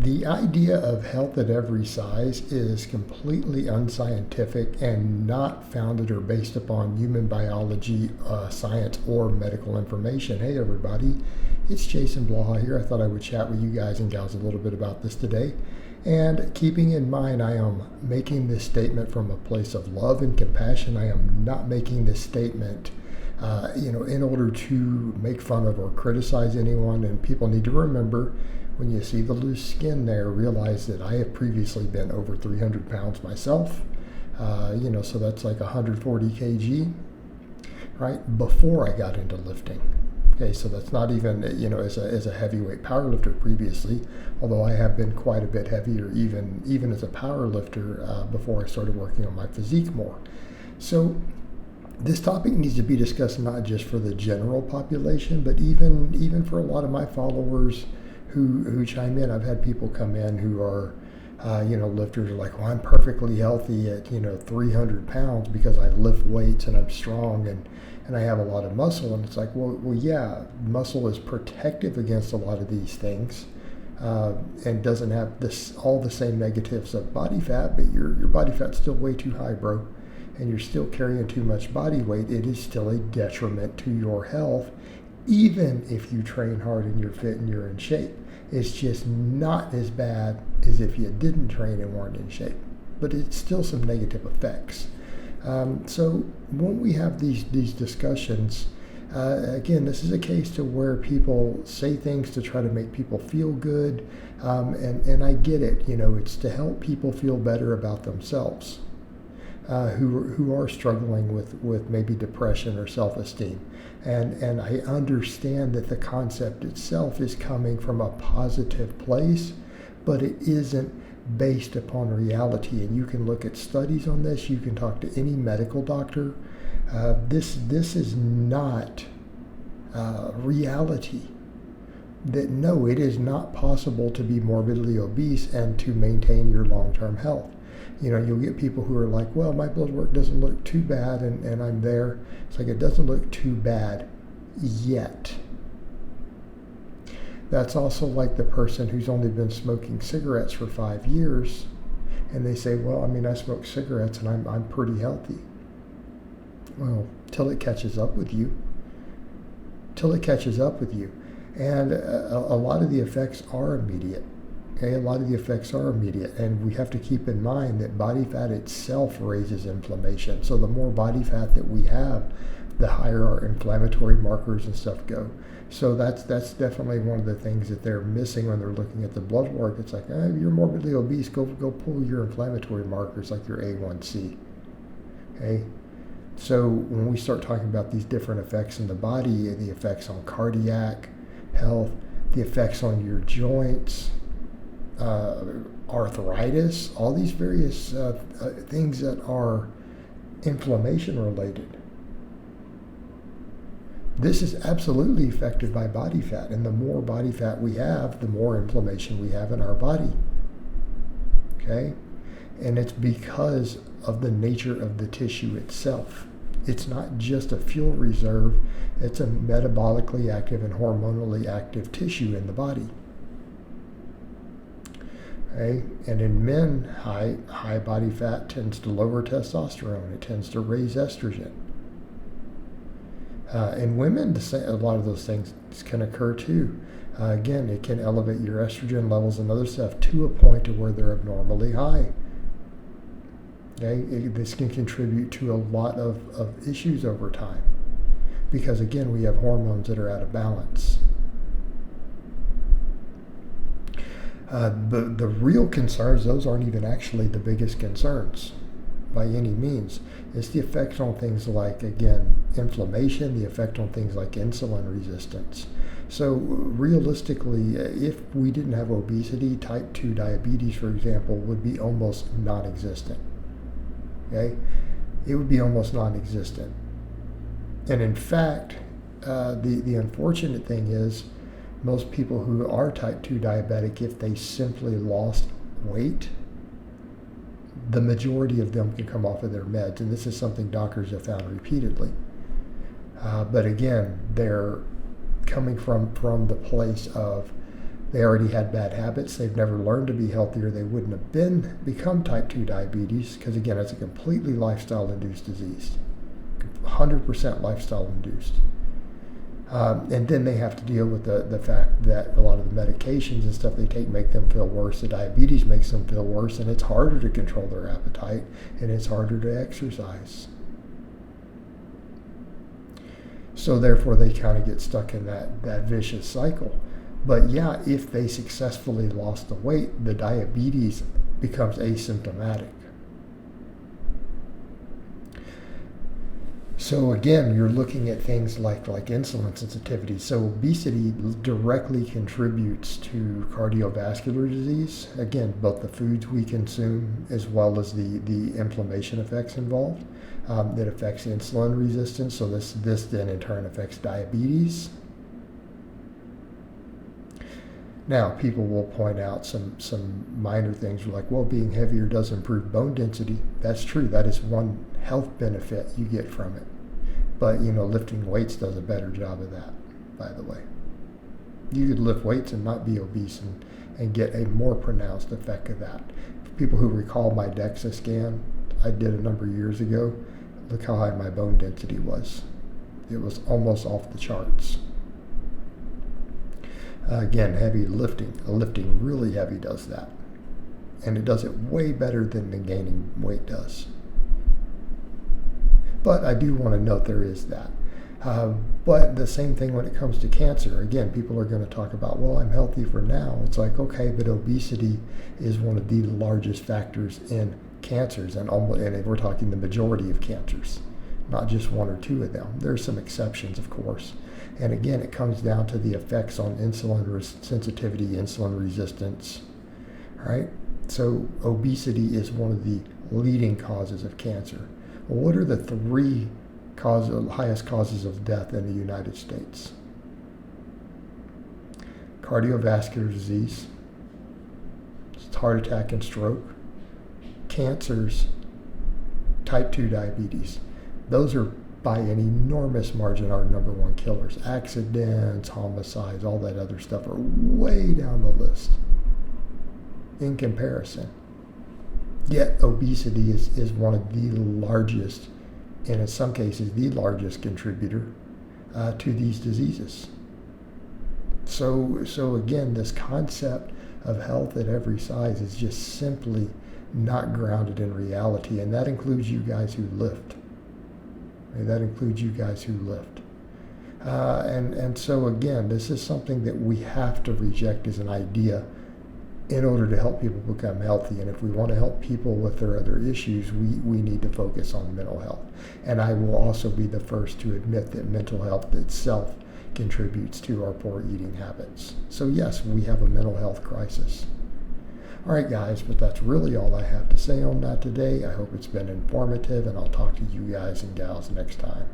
The idea of health at every size is completely unscientific and not founded or based upon human biology, science, or medical information. Hey, everybody, it's Jason Blaha here. I thought I would chat with you guys and gals a little bit about this today. And keeping in mind, I am making this statement from a place of love and compassion. I am not making this statement in order to make fun of or criticize anyone. And people need to remember, when you see the loose skin there, realize that I have previously been over 300 pounds myself. So that's like 140 kg, right? Before I got into lifting. Okay, so that's not even, as a heavyweight powerlifter previously, although I have been quite a bit heavier even as a powerlifter before I started working on my physique more. So this topic needs to be discussed not just for the general population, but even for a lot of my followers who chime in. I've had people come in who are, lifters are like, well, I'm perfectly healthy at, 300 pounds because I lift weights and I'm strong and I have a lot of muscle. And it's like, well, yeah, muscle is protective against a lot of these things and doesn't have all the same negatives of body fat, but your body fat's still way too high, bro. And you're still carrying too much body weight. It is still a detriment to your health, even if you train hard and you're fit and you're in shape. It's just not as bad as if you didn't train and weren't in shape, but it's still some negative effects. So when we have these discussions, again, this is a case to where people say things to try to make people feel good, and I get it. It's to help people feel better about themselves, who are struggling with maybe depression or self-esteem. And I understand that the concept itself is coming from a positive place, but it isn't based upon reality. And you can look at studies on this. You can talk to any medical doctor. This is not reality. That no, it is not possible to be morbidly obese and to maintain your long-term health. You'll get people who are like, well, my blood work doesn't look too bad and I'm there. It's like, it doesn't look too bad yet. That's also like the person who's only been smoking cigarettes for 5 years and they say, well, I smoke cigarettes and I'm pretty healthy. Well, till it catches up with you. And a lot of the effects are immediate. Okay, a lot of the effects are immediate, and we have to keep in mind that body fat itself raises inflammation. So the more body fat that we have, the higher our inflammatory markers and stuff go. So that's definitely one of the things that they're missing when they're looking at the blood work. It's like, you're morbidly obese, go pull your inflammatory markers like your A1C. Okay, so when we start talking about these different effects in the body, the effects on cardiac health, the effects on your joints, arthritis, all these various things that are inflammation related. This is absolutely affected by body fat, and the more body fat we have, the more inflammation we have in our body. Okay? And it's because of the nature of the tissue itself. It's not just a fuel reserve, it's a metabolically active and hormonally active tissue in the body. Okay? And in men, high body fat tends to lower testosterone. It tends to raise estrogen. In women, a lot of those things can occur too. Again, it can elevate your estrogen levels and other stuff to a point to where they're abnormally high. Okay? This can contribute to a lot of issues over time because, again, we have hormones that are out of balance. The real concerns, those aren't even actually the biggest concerns by any means. It's the effects on things like, again, inflammation, the effect on things like insulin resistance. So realistically, if we didn't have obesity, type 2 diabetes, for example, would be almost non-existent. Okay? It would be almost non-existent. And in fact, the unfortunate thing is, most people who are type 2 diabetic, if they simply lost weight, the majority of them can come off of their meds. And this is something doctors have found repeatedly. But again, they're coming from the place of They already had bad habits. They've never learned to be healthier. They wouldn't have become type 2 diabetes because, again, it's a completely lifestyle-induced disease, 100% lifestyle-induced. And then they have to deal with the fact that a lot of the medications and stuff they take make them feel worse. The diabetes makes them feel worse, and it's harder to control their appetite, and it's harder to exercise. So therefore, they kind of get stuck in that vicious cycle. But yeah, if they successfully lost the weight, the diabetes becomes asymptomatic. So again, you're looking at things like insulin sensitivity. So obesity directly contributes to cardiovascular disease. Again, both the foods we consume as well as the inflammation effects involved. It affects insulin resistance. So this then in turn affects diabetes. Now, people will point out some minor things like, well, being heavier does improve bone density. That's true. That is one health benefit you get from it. But, lifting weights does a better job of that, by the way. You could lift weights and not be obese and get a more pronounced effect of that. For people who recall my DEXA scan I did a number of years ago, look how high my bone density was. It was almost off the charts. Again, heavy lifting. Lifting really heavy does that. And it does it way better than the gaining weight does. But I do want to note there is that. But the same thing when it comes to cancer. Again, people are going to talk about, well, I'm healthy for now. It's like, okay, but obesity is one of the largest factors in cancers. And if we're talking the majority of cancers, not just one or two of them. There's some exceptions, of course. And again, it comes down to the effects on insulin sensitivity, insulin resistance, right? So obesity is one of the leading causes of cancer. Well, what are the three highest causes of death in the United States? Cardiovascular disease, heart attack and stroke, cancers, type 2 diabetes. Those are by an enormous margin our number one killers. Accidents, homicides, all that other stuff are way down the list in comparison. Yet obesity is one of the largest, and in some cases the largest contributor to these diseases. So again, this concept of health at every size is just simply not grounded in reality, and that includes you guys who lift. That includes you guys who lift. And so again, this is something that we have to reject as an idea in order to help people become healthy. And if we want to help people with their other issues, we need to focus on mental health. And I will also be the first to admit that mental health itself contributes to our poor eating habits. So yes, we have a mental health crisis. All right, guys, but that's really all I have to say on that today. I hope it's been informative, and I'll talk to you guys and gals next time.